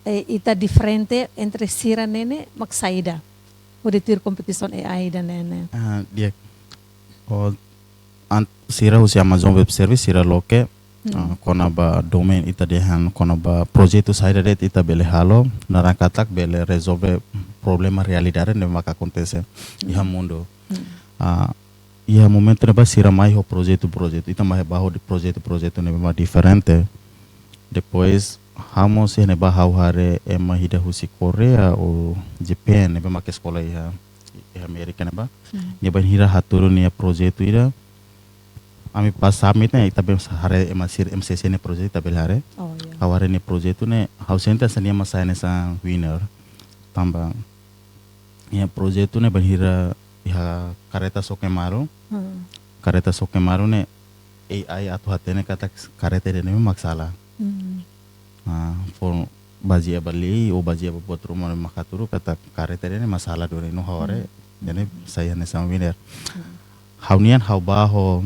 ita diferente entre sira nene mak saida. Udah tir competition AI dan nene. Dia sira husi Amazon Web Service sira loke kona ba domain ita dehan kona ba projeto saida det ita bele halo narankatak bele resolve problema realidade ne maka acontece iha mundo. Ia momento ne ba sira mai ho projeto ita mai baho de projeto ne ba diferente. Depois hamos ne ba hau hare ema hida husi Korea ou Japan ne ba make sekolah iha Amerika ne ba. Nia ban hira haturu nia projeto ira ami pas summit ne ita bem hare emasir MCC ne projeto ita bel hare. Oh iya. Haware ne projeto ne hausenta sania masaya ne sa winner tamba ia projeto ne ban hira iha kareta Sokemaru. Kareta Sokemaru ne AI atau hatene kata kareta ne maksala. For bajia bali o bajia buat rumah makaturu kata kareta ne masalah dore no haware jadi saya ne sa winner. Haunian hau baho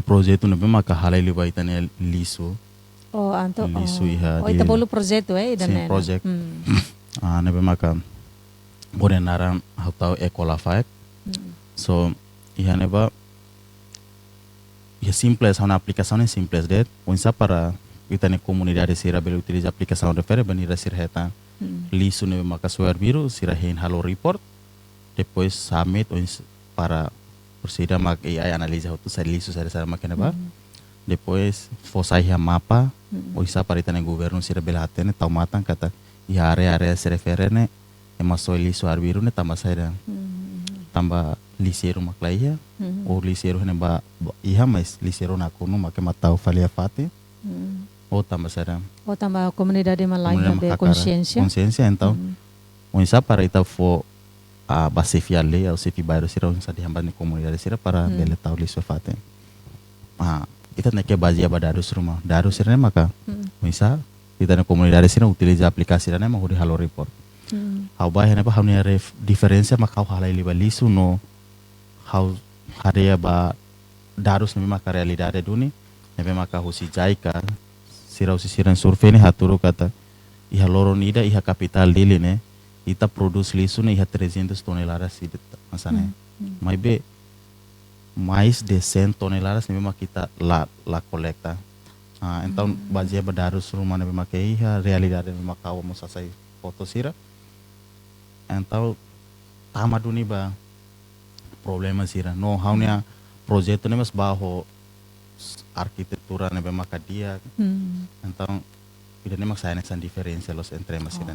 projeto ne maka halai liba itane lisu. Oh anto. Lisu iha. Oh ita bolu projeto dan sim nene. project. Ne maka bore naran hau tau equalify. So iha ne ba iha simples una aplicação é simples det. Unsa para itane comunidade sira bele utiliza aplicação refere banira sir heta. Lisu ne maka software biru sira hen halo report. Depois submit para proceder mak AI analisa itu saya lisu saya makanya ba. Depois fosai ha mapa o isa para itane governo sira bela hatene tau matang kata ia area se refere ne emaso lisu arbiru ne tamba saya tamba liseiro maklaia o liseiro ne ba iha mais liseiro na kuno make matau falia fate o tamba saya Oh tambah komunidade malaika de consciência. Consciência então o isa para ita fo a base fiale au sefi bairro sira unsa dihamba ni komunidade sira para bele tau lisu fate. Ita ne ke base aba darus rumah darus sira ne maka unsa ita ne komunidade sira utiliza aplikasi ne ma huri halo report. Hau ba hene ba hau ne diferensia maka hau halai liba lisu no hau harea ba darus ne maka realidade duni ne maka husi jaika sira usi sira survei ne haturu kata iha loro nida iha capital dele ne ita produz lisu ne iha 300 toneladas sidet masane mai be mais de 100 toneladas ne memang kita la coleta então bazia badarus rumah ne memang iha realidade memang kau mo sasai foto sira então tama duni ba problema sira no haunya projeto ne mas baho arquitetura ne memang dia então ida ne maksaya nesan diferensia los entre mas sira.